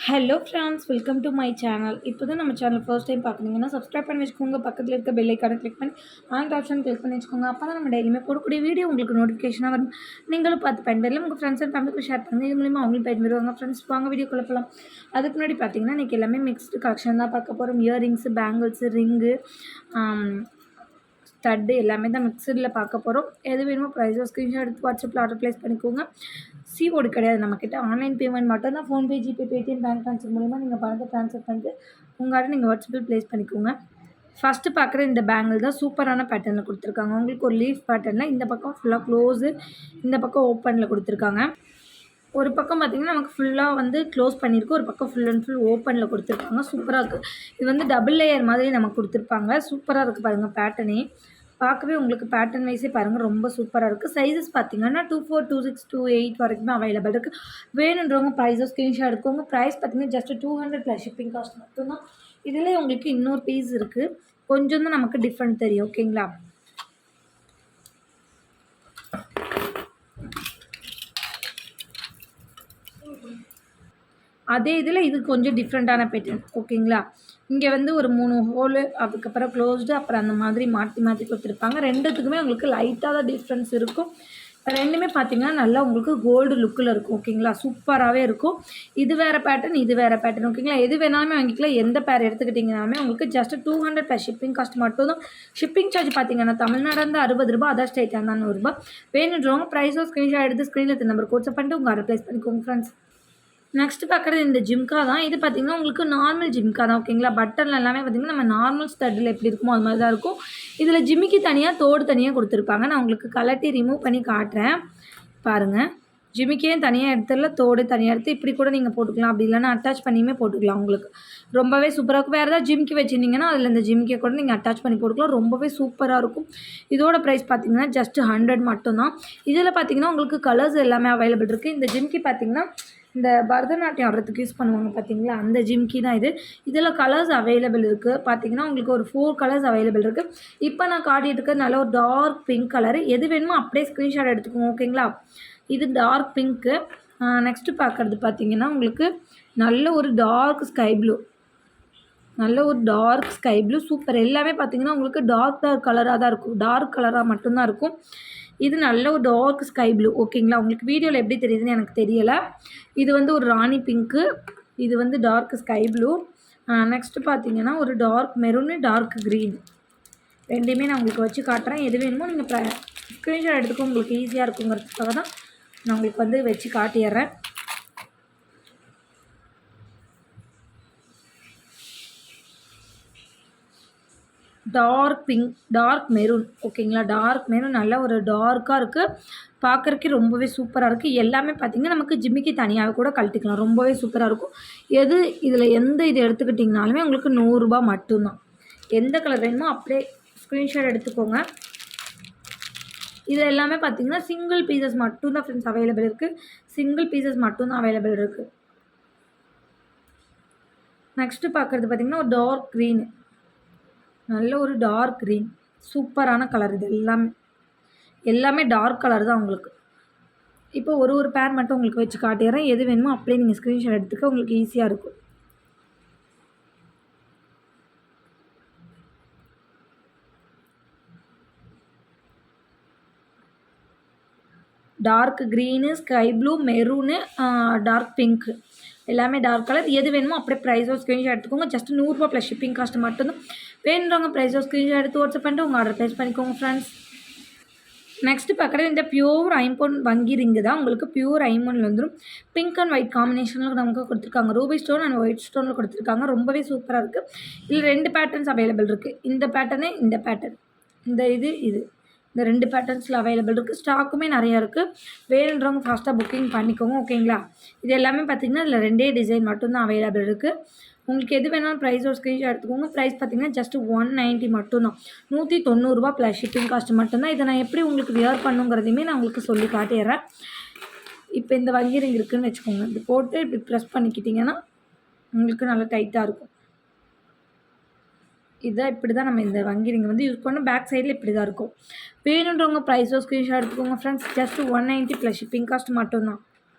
Hello friends, welcome to my channel. இப்போ தான் நம்ம சேனல் ஃபர்ஸ்ட் டைம் பார்க்குறீங்கன்னா சப்ஸ்கிரைப் பண்ணி வச்சுக்கோங்க. பக்கத்தில் இருக்க பெல் ஐக்கானை கிளிக் பண்ணி ஆல் ஆப்ஷன் கிளிக் பண்ணி வச்சுக்கோங்க. அப்போ தான் நம்ம டெய்லியுமே போடக்கூடிய வீடியோ உங்களுக்கு நோட்டிஃபிகேஷனாக வரும். நீங்களும் பார்த்து பயன்பெறலாம். உங்கள் ஃப்ரெண்ட்ஸ் அண்ட் ஃபேமிலிக்கு ஷேர் பண்ணுங்கள். இது மூலிமா அவங்களும் பயன்பெறுவாங்க. ஃப்ரெண்ட்ஸ், வாங்க வீடியோ போகலாம். அதுக்கு முன்னாடி பார்த்தீங்கன்னா இன்றைக்கி எல்லாமே மிக்ஸ்டு கலெக்ஷன் தான் பார்க்க போகிறோம். இயரிங்ஸு, பேங்கிள்ஸு, ரிங்கு, ஸ்டட்டு எல்லாமே தான் மிக்சடில் பார்க்க போகிறோம். எது வேணுமோ ப்ரைஸோ ஸ்க்ரீன்ஷாட் எடுத்து வாட்ஸ்அப்பில் ஆர்டர் ப்ளேஸ் பண்ணிக்கோங்க. சிஓடி கிடையாது நம்மக்கிட்ட. ஆன்லைன் பேமெண்ட் மட்டும் தான். PhonePe, GPay, Paytm, bank transfer மூலிமா நீங்கள் பணத்தை ட்ரான்ஸ்ஃபர் பண்ணிட்டு உங்கள் ஆர்டர் நீங்கள் வாட்ஸ்அப்பில் ப்ளேஸ் பண்ணிக்கோங்க. ஃபஸ்ட்டு பார்க்குற இந்த பேங்கிள் தான் சூப்பரான பேட்டர்னில் கொடுத்துருக்காங்க. உங்களுக்கு ஒரு லீஃப் பேட்டர்னில் இந்த பக்கம் ஃபுல்லாக க்ளோஸு, இந்த பக்கம் ஓப்பனில் கொடுத்துருக்காங்க. ஒரு பக்கம் பார்த்திங்கன்னா நமக்கு ஃபுல்லாக வந்து க்ளோஸ் பண்ணியிருக்கு, ஒரு பக்கம் ஃபுல் அண்ட் ஃபுல் ஓப்பனில் கொடுத்துருக்காங்க. சூப்பராக இருக்குது. இது வந்து டபுள் லேயர் மாதிரி நமக்கு கொடுத்துருப்பாங்க. சூப்பராக இருக்குது பாருங்கள். பேட்டர்னே பார்க்கவே உங்களுக்கு பேட்டர்ன் வைஸே பாருங்கள், ரொம்ப சூப்பராக இருக்குது. சைஸஸ் பார்த்திங்கன்னா 24, 26, 28 வரைக்குமே அவைலபிள் இருக்குது. வேணுன்றவங்க ப்ரைஸோ ஸ்க்ரீன்ஷாட் எடுத்துக்கோங்க. ப்ரைஸ் பார்த்திங்கன்னா ஜஸ்ட் 200 ப்ளஸ் ஷிப்பிங் காஸ்ட் மட்டும்தான். இதில் உங்களுக்கு இன்னொரு பீஸ் இருக்குது, கொஞ்சம் தான் நமக்கு டிஃப்ரெண்ட் தெரியும். ஓகேங்களா? அதே இதில் இது கொஞ்சம் டிஃப்ரெண்ட்டான பேட்டர்ன். ஓகேங்களா? இங்கே வந்து ஒரு 3 ஹோலு, அதுக்கப்புறம் க்ளோஸ்டு, அப்புறம் அந்த மாதிரி மாற்றி மாற்றி கொடுத்துருப்பாங்க. ரெண்டுத்துக்குமே உங்களுக்கு லைட்டாக தான் டிஃப்ரென்ஸ் இருக்கும். ரெண்டுமே பார்த்திங்கன்னா நல்லா உங்களுக்கு கோல்டு லுக்கில் இருக்கும். ஓகேங்களா? சூப்பராகவே இருக்கும். இது வேறு பேட்டர்ன், இது வேறு பேட்டர்ன். ஓகேங்களா? எது வேணாலுமே வாங்கிக்கலாம். எந்த பேர் எடுத்துக்கிட்டிங்கனாலுமே உங்களுக்கு ஜஸ்ட் 200 ப்ளஸ் ஷிப்பிங் காஸ்ட் மட்டும் தான். ஷிப்பிங் சார்ஜ் பார்த்திங்கன்னா தமிழ்நாடு வந்து 60 ரூபா, அதர் ஸ்டேட்டாக இருந்தால் 100 ரூபா. வேணுன்றவங்க ப்ரைஸோ ஸ்க்ரீன்ஷாட் எடுத்து ஸ்க்ரீனில் இருக்க நம்பர் வாட்ஸ்அப் பண்ணிட்டு உங்கள் ஆர்டர் ப்ளேஸ் பண்ணிக்கோங்க ஃப்ரெண்ட்ஸ். நெக்ஸ்ட் பார்க்குறது இந்த ஜிம்கா தான். இது பார்த்திங்கன்னா உங்களுக்கு நார்மல் ஜிம்கா தான். ஓகேங்களா? பட்டன் எல்லாமே பார்த்திங்கன்னா நம்ம நார்மல் ஸ்டட்டில் எப்படி இருக்குமோ அது மாதிரி தான் இருக்கும். இதில் ஜிம்மிக்கு தனியாக, தோடு தனியாக கொடுத்துருப்பாங்க. நான் உங்களுக்கு கலட்டி ரிமூவ் பண்ணி காட்டுறேன் பாருங்கள். ஜிமிக்கே தனியாக எடுத்துல, தோடு தனியாக எடுத்து இப்படி கூட நீங்கள் போட்டுக்கலாம். அப்படி இல்லைன்னா அட்டாச் பண்ணியுமே போட்டுக்கலாம். உங்களுக்கு ரொம்பவே சூப்பராக இருக்கும். வேறு ஏதாவது ஜிம்கி வச்சுருந்தீங்கன்னா அதில் இந்த ஜிம்கே கூட நீங்கள் அட்டாச் பண்ணி போட்டுக்கலாம். ரொம்பவே சூப்பராக இருக்கும். இதோட ப்ரைஸ் பார்த்திங்கன்னா ஜஸ்ட் 100 மட்டும்தான். இதில் பார்த்திங்கன்னா உங்களுக்கு கலர்ஸ் எல்லாமே அவைலபிள் இருக்குது. இந்த ஜிம்கி பார்த்திங்கன்னா இந்த பரதநாட்டியம் ஆடுறதுக்கு யூஸ் பண்ணுவாங்க பார்த்தீங்களா, அந்த ஜிம்கி தான் இது. இதில் கலர்ஸ் அவைலபிள் இருக்குது. பார்த்திங்கன்னா உங்களுக்கு ஒரு 4 கலர்ஸ் அவைலபிள் இருக்குது. இப்போ நான் காட்டிகிட்டு இருக்கிறது நல்ல ஒரு டார்க் பிங்க் கலரு. எது வேணுமோ அப்படியே ஸ்க்ரீன்ஷாட் எடுத்துக்கோங்க. ஓகேங்களா? இது டார்க் பிங்க்கு. நெக்ஸ்ட்டு பார்க்குறது பார்த்திங்கன்னா உங்களுக்கு நல்ல ஒரு டார்க் ஸ்கை ப்ளூ. நல்ல ஒரு டார்க் ஸ்கை ப்ளூ சூப்பர். எல்லாமே பார்த்திங்கன்னா உங்களுக்கு டார்க் கலராக தான் இருக்கும். டார்க் கலராக மட்டும்தான் இருக்கும். இது நல்ல ஒரு டார்க் ஸ்கை ப்ளூ. ஓகேங்களா? உங்களுக்கு வீடியோவில் எப்படி தெரியுதுன்னு எனக்கு தெரியலை. இது வந்து ஒரு ராணி பிங்க்கு. இது வந்து டார்க் ஸ்கை ப்ளூ. நெக்ஸ்ட்டு பார்த்திங்கன்னா ஒரு டார்க் மெரூனு, டார்க் க்ரீன். ரெண்டுமே நான் உங்களுக்கு வச்சு காட்டுறேன். எது வேணுமோ நீங்கள் ஸ்க்ரீன்ஷாட் எடுத்துக்க உங்களுக்கு ஈஸியாக இருக்குங்கிறதுக்காக தான் நான் உங்களுக்கு வந்து வச்சு காட்டிடுறேன். Dark pink, dark maroon. ஓகேங்களா? டார்க் மெரூன் நல்ல ஒரு டார்க்காக இருக்குது. பார்க்குறக்கே ரொம்பவே சூப்பராக இருக்குது. எல்லாமே பார்த்திங்கன்னா நமக்கு ஜிம்மிக்கு தனியாக கூட கழட்டிக்கலாம். ரொம்பவே சூப்பராக இருக்கும். இதில் எந்த இது எடுத்துக்கிட்டிங்கனாலுமே உங்களுக்கு 100 ரூபா மட்டும்தான். எந்த கலர் வேணுமோ அப்படியே ஸ்க்ரீன்ஷாட் எடுத்துக்கோங்க. இதில் எல்லாமே பார்த்திங்கன்னா சிங்கிள் பீசஸ் மட்டும்தான் ஃப்ரெண்ட்ஸ் அவைலபிள் இருக்குது. சிங்கிள் பீசஸ் மட்டும்தான் அவைலபிள் இருக்குது. நெக்ஸ்ட்டு பார்க்குறது பார்த்திங்கன்னா ஒரு டார்க் க்ரீனு. நல்ல ஒரு டார்க் க்ரீன். சூப்பரான கலர். இது எல்லாமே டார்க் கலர் தான் உங்களுக்கு. இப்போ ஒரு பேர் மட்டும் உங்களுக்கு வச்சு காட்டிடுறேன். எது வேணுமோ அப்படியே நீங்கள் ஸ்க்ரீன்ஷாட் எடுத்துக்க உங்களுக்கு ஈஸியாக இருக்கும். Dark green, sky blue, maroon, dark pink. எல்லாமே டார்க் கலர். எது வேணுமோ அப்படியே ப்ரைஸோ ஸ்க்ரீன்ஷாட் எடுத்துக்கோங்க. ஜஸ்ட் 100 ரூபா ப்ளஸ் ஷிப்பிங் காஸ்ட் மட்டும்தான். வேணுறவங்க ப்ரைஸோ ஸ்க்ரீன்ஷாட் எடுத்து வாட்ஸ்அப் பண்ணிட்டு உங்கள் ஆர்டர் ப்ளேஸ் பண்ணிக்கோங்க ஃப்ரெண்ட்ஸ். நெக்ஸ்ட்டு பார்க்குறது இந்த பியூர் ஐம்பொன் வங்கி ரிங்கு தான். உங்களுக்கு பியூர் ஐம்பொன்னில் வந்துடும். பிங்க் அண்ட் ஒயிட் காம்பினேஷனில் நமக்கு கொடுத்துருக்காங்க. ரூபி ஸ்டோன் அண்ட் ஒயிட் ஸ்டோனில் கொடுத்துருக்காங்க. ரொம்பவே சூப்பராக இருக்குது. இதில் 2 பேட்டர்ன்ஸ் அவைலபிள் இருக்குது. இந்த பேட்டர்னு, இந்த பேட்டர்ன், இது இந்த 2 பேட்டர்ன்ஸில் அவைலபிள் இருக்குது. ஸ்டாக்குமே நிறையா இருக்குது. வேணுன்றவங்க ஃபாஸ்ட்டாக புக்கிங் பண்ணிக்கோங்க. ஓகேங்களா? இது எல்லாமே பார்த்திங்கன்னா இதில் 2 டிசைன் மட்டும்தான் அவைலபிள் இருக்குது. உங்களுக்கு எது வேணாலும் ப்ரைஸோட ஸ்க்ரீன்ஷாட் எடுத்துக்கோங்க. ப்ரைஸ் பார்த்திங்கன்னா ஜஸ்ட் 190 மட்டும்தான். 190 ரூபா ப்ளஸ் ஷிப்பிங் காஸ்ட் மட்டும்தான். இதை நான் எப்படி உங்களுக்கு வியர் பண்ணுங்கிறதையுமே நான் உங்களுக்கு சொல்லி காட்டிடுறேன். இப்போ இந்த வங்கி ரிங் இருக்குதுன்னு வச்சுக்கோங்க. இது போட்டு இப்படி ப்ரெஸ் பண்ணிக்கிட்டிங்கன்னா உங்களுக்கு நல்லா டைட்டாக இருக்கும். இதான் இப்படி தான் நம்ம இந்த வங்கி ரிங் வந்து யூஸ் பண்ணோம். பேக் சைடில் இப்படி தான் இருக்கும். வேணுன்றவங்க ப்ரைஸோ ஸ்க்ரீன்ஷாட் எடுத்துக்கோங்க friends. Just 190 plus shipping cost மட்டும்தான்.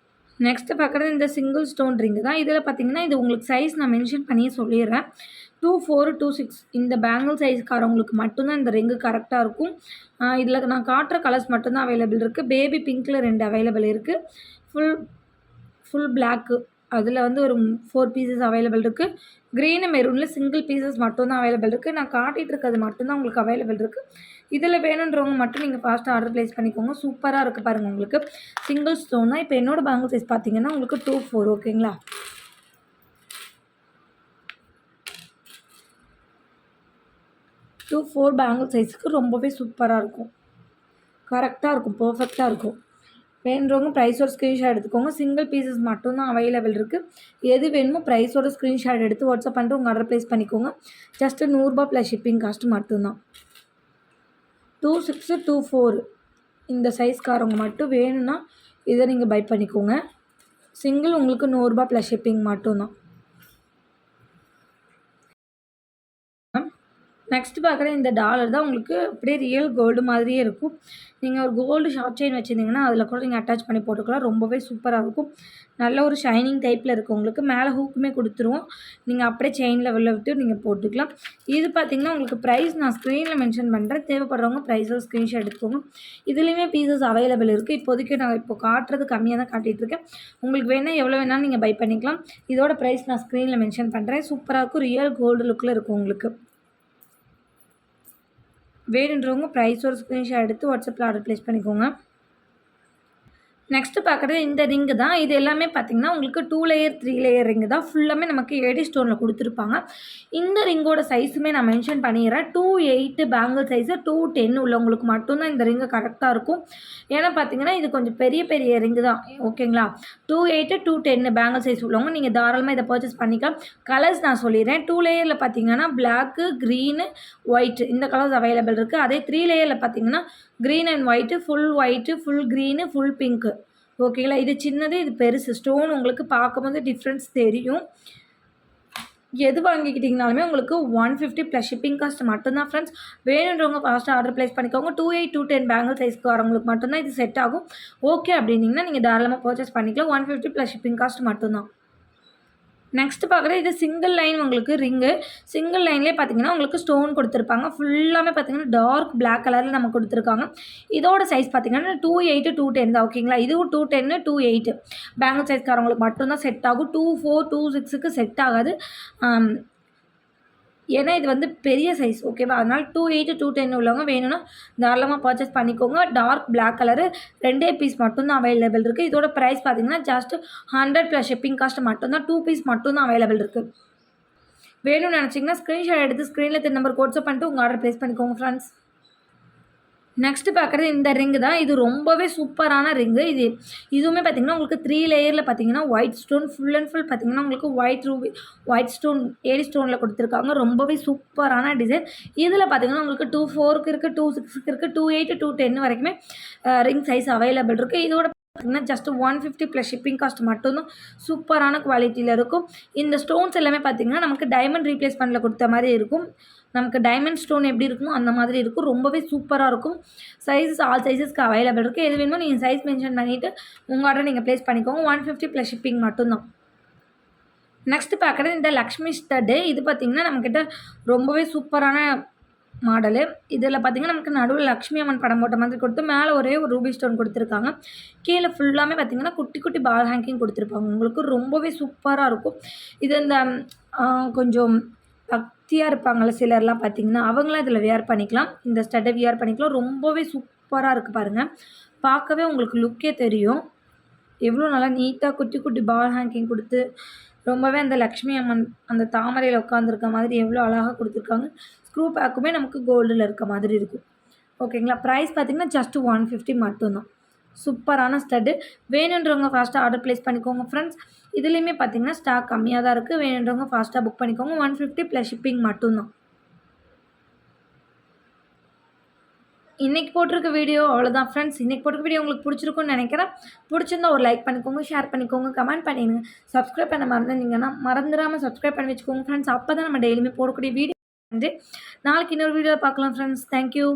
நெக்ஸ்ட்டு பார்க்குறது இந்த சிங்கிள் ஸ்டோன் ரிங்கு தான். இதில் பார்த்தீங்கன்னா, இது உங்களுக்கு சைஸ் நான் மென்ஷன் பண்ணியே சொல்லிடுறேன். 24, 26 இந்த பேங்கிள் சைஸ்காரவங்களுக்கு மட்டும் தான் இந்த ரிங்கு கரெக்ட்டா இருக்கும். இதில நான் காட்டுற கலர்ஸ் மட்டும் தான் அவைலபிள் இருக்கு. பேபி பிங்க்ல 2 அவைலபிள் இருக்கு. ஃபுல் ஃபுல் பிளாக்கு அதில வந்து ஒரு 4 பீசஸ் அவைலபிள் இருக்கு. கிரீனு மெரூன்ல சிங்கிள் பீசஸ் மட்டும் தான் அவைலபிள் இருக்கு. நான் காட்டிட்டு இருக்கிறது மட்டும் தான் உங்களுக்கு அவைலபிள் இருக்கு. இதில வேணுன்றவங்க மட்டும் நீங்க ஃபாஸ்ட்டா ஆர்டர் பிளேஸ் பண்ணிக்கோங்க. சூப்பரா இருக்கு பாருங்க உங்களுக்கு. சிங்கிள் ஸ்டோன் தான். இப்போ என்னோட பேங்கிள் சைஸ் பார்த்தீங்கன்னா, உங்களுக்கு 24 ஓகேங்களா? 24 பேங்கிள் சைஸ்க்கு ரொம்பவே சூப்பரா இருக்கும். கரெக்ட்டா இருக்கும். பெர்ஃபெக்ட்டா இருக்கும். வேணுன்றவங்க ப்ரைஸோட ஸ்க்ரீன்ஷாட் எடுத்துக்கோங்க. சிங்கிள் பீசஸ் மட்டும் தான் அவைலபிள் இருக்கு. எது வேணுமோ ப்ரைஸோட ஸ்க்ரீன்ஷாட் எடுத்து வாட்ஸ்அப் பண்ணிட்டு உங்க ஆர்டர் பிளேஸ் பண்ணிக்கோங்க. ஜஸ்ட் ரூ. 100 ப்ளஸ் ஷிப்பிங் காஸ்ட் மட்டும் தான். 26, 24 இந்த சைஸ்காரவங்க மட்டும் வேணும்னா இதை நீங்கள் பை பண்ணிக்கோங்க. சிங்கிள் உங்களுக்கு ரூ. 100 ப்ளஸ் ஷிப்பிங் மட்டும் தான். நெக்ஸ்ட் பார்க்குற இந்த டாலர் தான் உங்களுக்கு அப்படியே ரியல் கோல்டு மாதிரியே இருக்கும். நீங்கள் ஒரு கோல்டு ஷார்ட் செயின் வச்சுருந்தீங்கன்னா அதில் கூட நீங்கள் அட்டாச் பண்ணி போட்டுக்கலாம். ரொம்பவே சூப்பராக இருக்கும். நல்ல ஒரு ஷைனிங் டைப்பில் இருக்கும். உங்களுக்கு மேலே ஹூக்குமே கொடுத்துருவோம். நீங்கள் அப்படியே செயினில் வெளில விட்டு நீங்கள் போட்டுக்கலாம். இது பார்த்திங்கன்னா உங்களுக்கு ப்ரைஸ் நான் ஸ்க்ரீனில் மென்ஷன் பண்ணுறேன். தேவைப்படுறவங்க ப்ரைஸோட ஸ்க்ரீன்ஷாட் எடுத்துக்கோங்க. இதுலேயுமே பீசஸ் அவைலபிள் இருக்குது. இப்போதைக்கு நான் இப்போ காட்டுறது கம்மியாக தான் காட்டிகிட்ருக்கேன். உங்களுக்கு வேணால் எவ்வளோ வேணாலும் நீங்கள் பை பண்ணிக்கலாம். இதோட ப்ரைஸ் நான் ஸ்க்ரீனில் மென்ஷன் பண்ணுறேன். சூப்பராக இருக்கும். ரியல் கோல்டு லுக்கில் இருக்கும் உங்களுக்கு. வேணுன்றவங்க ப்ரைஸோட ஸ்க்ரீன்ஷாட் எடுத்து வாட்ஸ்அப்பில் ஆர்டர் ப்ளேஸ் பண்ணிக்கோங்க. நெக்ஸ்ட்டு பார்க்குறது இந்த ரிங்கு தான். இது எல்லாமே பார்த்திங்கன்னா உங்களுக்கு 2 லேயர் 3 லேயர் ரிங்கு தான். ஃபுல்லாமே நமக்கு ஏடி ஸ்டோனில் கொடுத்துருப்பாங்க. இந்த ரிங்கோட சைஸுமே நான் மென்ஷன் பண்ணிடுறேன். 2.8 பேங்கிள் சைஸு 2.10 உள்ளவங்களுக்கு மட்டும்தான் இந்த ரிங்கு கரெக்டாக இருக்கும். ஏன்னா பார்த்திங்கன்னா இது கொஞ்சம் பெரிய பெரிய ரிங்கு தான் ஓகேங்களா? 2.8 2.10 பேங்கிள் சைஸ் உள்ளவங்க நீங்கள் தாராளமாக இதை பர்ச்சேஸ் பண்ணிக்கலாம். கலர்ஸ் நான் சொல்லிடுறேன். 2 லேயரில் பார்த்திங்கன்னா பிளாக்கு, க்ரீனு, ஒயிட்டு இந்த கலர்ஸ் அவைலபிள் இருக்குது. அதே 3 லேயரில் பார்த்திங்கன்னா green and white, full green, full pink ஓகேங்களா? இது சின்னது, இது பெருசு. ஸ்டோன் உங்களுக்கு பார்க்கும்போது டிஃப்ரென்ஸ் தெரியும். எது வாங்கிக்கிட்டிங்கனாலுமே உங்களுக்கு 150 ப்ளஸ் ஷிப்பிங் காஸ்ட் மட்டும்தான் ஃப்ரெண்ட்ஸ். வேணுன்றவங்க ஃபாஸ்ட்டாக ஆர்டர் ப்ளேஸ் பண்ணிக்கோங்க. 2.8 2.10 பேங்கிள் சைஸ்க்கு வரவங்களுக்கு மட்டும்தான் இது செட் ஆகும். ஓகே அப்படின்னீங்கன்னா நீங்கள் தாராளமாக பர்ச்சேஸ் பண்ணிக்கலாம். 150 ப்ளஸ் ஷிப்பிங் காஸ்ட் மட்டும்தான். நெக்ஸ்ட் பார்க்குறது இது சிங்கிள் லைன் உங்களுக்கு ரிங்கு. சிங்கிள் லைன்லேயே பார்த்தீங்கன்னா உங்களுக்கு ஸ்டோன் கொடுத்துருப்பாங்க. ஃபுல்லாமே பார்த்தீங்கன்னா டார்க் பிளாக் கலரில் நம்ம கொடுத்துருக்காங்க. இதோட சைஸ் பார்த்தீங்கன்னா 2.8 2.10 தான் ஓகேங்களா? இதுவும் 2.10 2.8 பேங்கிள் சைஸ்காரவங்களுக்கு மட்டும்தான் செட் ஆகும். 2.4 2.6க்கு செட் ஆகாது. ஏன்னா இது வந்து பெரிய சைஸ் ஓகேவா? அதனால் 2.8 2.10 உள்ளவங்க வேணும்னா தாராளமாக பர்ச்சேஸ் பண்ணிக்கோங்க. டார்க் பிளாக் கலரு 2 பீஸ் மட்டும்தான் அவைலபிள் இருக்குது. இதோட ப்ரைஸ் பார்த்தீங்கன்னா ஜஸ்ட் 100 ப்ளஸ் ஷிப்பிங் காஸ்ட் மட்டும்தான். 2 பீஸ் மட்டும்தான் அவைலபிள் இருக்குது. வேணும்னு நினச்சிங்கன்னா ஸ்க்ரீன்ஷாட் எடுத்து ஸ்க்ரீனில் தென் நம்பர் வாட்ஸ்அப் பண்ணிட்டு உங்கள் ஆர்டர் ப்ளேஸ் பண்ணிக்கோங்க ஃப்ரெண்ட்ஸ். நெக்ஸ்ட்டு பார்க்குறது இந்த ரிங்கு தான். இது ரொம்பவே சூப்பரான ரிங்கு. இதுவுமே பார்த்திங்கன்னா உங்களுக்கு 3 லேயரில் பார்த்திங்கன்னா white stone full and full பார்த்திங்கன்னா உங்களுக்கு ஒயிட் ஸ்டோன் ஏடி ஸ்டோனில் கொடுத்துருக்காங்க. ரொம்பவே சூப்பரான டிசைன். இதில் பார்த்திங்கன்னா உங்களுக்கு 2.4க்கு இருக்குது, 2.6க்கு இருக்குது, 2.8 2.10 வரைக்குமே ரிங் சைஸ் அவைலபிள் இருக்குது. இதோட பார்த்திங்கன்னா ஜஸ்ட் 150 ப்ளஸ் ஷிப்பிங் காஸ்ட் மட்டும்தான். சூப்பரான குவாலிட்டியில் இருக்கும். இந்த ஸ்டோன்ஸ் எல்லாமே பார்த்திங்கன்னா நமக்கு டைமண்ட் ரீப்ளேஸ்மெண்ட்டில் கொடுத்த மாதிரி இருக்கும். நமக்கு டைமண்ட் ஸ்டோன் எப்படி இருக்குமோ அந்த மாதிரி இருக்கும். ரொம்பவே சூப்பராக இருக்கும். சைஸஸ் ஆல் சைஸஸ்க்கு அவைலபிள் இருக்குது. எது வேணுமோ நீங்கள் சைஸ் மென்ஷன் பண்ணிவிட்டு உங்கள் ஆர்டர் நீங்கள் ப்ளேஸ் பண்ணிக்கோங்க. 150 ப்ளஸ் ஷிப்பிங் மட்டும்தான். நெக்ஸ்ட்டு பார்க்குறது இந்த லக்ஷ்மி ஸ்டட்டு. இது பார்த்திங்கன்னா நம்மக்கிட்ட ரொம்பவே சூப்பரான மாடலு. இதில் பார்த்திங்கன்னா நமக்கு நடுவில் லக்ஷ்மி அம்மன் படம் போட்ட மாதிரி கொடுத்து மேலே ஒரே ஒரு ரூபி ஸ்டோன் கொடுத்துருக்காங்க. கீழே ஃபுல்லாமே பார்த்திங்கன்னா குட்டி குட்டி பால் ஹேங்கிங் கொடுத்துருப்பாங்க. உங்களுக்கு ரொம்பவே சூப்பராக இருக்கும். இது இந்த கொஞ்சம் பக்தியாக இருப்பாங்கள்ல சிலர்லாம் பார்த்திங்கன்னா அவங்களாம் இதில் வியர் பண்ணிக்கலாம். இந்த ஸ்டட்டை வியர் பண்ணிக்கலாம். ரொம்பவே சூப்பராக இருக்குது பாருங்கள். பார்க்கவே உங்களுக்கு லுக்கே தெரியும். எவ்வளோ நல்லா நீட்டாக குட்டி குட்டி பால் ஹேங்கிங் கொடுத்து ரொம்பவே அந்த லக்ஷ்மி அம்மன் அந்த தாமரையில் உட்காந்துருக்க மாதிரி எவ்வளோ அழகாக கொடுத்துருக்காங்க. ஸ்க்ரூ பேக்குமே நமக்கு கோல்டில் இருக்க மாதிரி இருக்கும் ஓகேங்களா? ப்ரைஸ் பார்த்திங்கன்னா ஜஸ்ட் 150 மட்டும்தான். சூப்பரான ஸ்டட்டு. வேணுன்றவங்க ஃபாஸ்ட்டாக ஆர்டர் ப்ளேஸ் பண்ணிக்கோங்க ஃப்ரெண்ட்ஸ். இதுலேயுமே பார்த்திங்கன்னா ஸ்டாக் கம்மியாக தான் இருக்குது. வேணுன்றவங்க ஃபாஸ்ட்டாக புக் பண்ணிக்கோங்க. 150 ப்ளஸ் ஷிப்பிங் மட்டும்தான். இன்றைக்கி போட்டிருக்க வீடியோ அவ்வளோதான் ஃப்ரெண்ட்ஸ். இன்றைக்கி போட்டிருக்க வீடியோ உங்களுக்கு பிடிச்சிருக்குன்னு நினைக்கிறேன். பிடிச்சிருந்தா ஒரு லைக் பண்ணிக்கோங்க, ஷேர் பண்ணிக்கோங்க, கமெண்ட் பண்ணிடுங்க. சப்ஸ்கிரைப் பண்ண மறந்துருந்தீங்கன்னா மறந்துடாமல் சப்ஸ்கிரைப் பண்ணி வச்சுக்கோங்க ஃப்ரெண்ட்ஸ். அப்போ தான் நம்ம டெய்லியுமே போடக்கூடிய வீடியோ வந்து நாளைக்கு இன்னொரு வீடியோவில் பார்க்கலாம் ஃப்ரெண்ட்ஸ். தேங்க்யூ.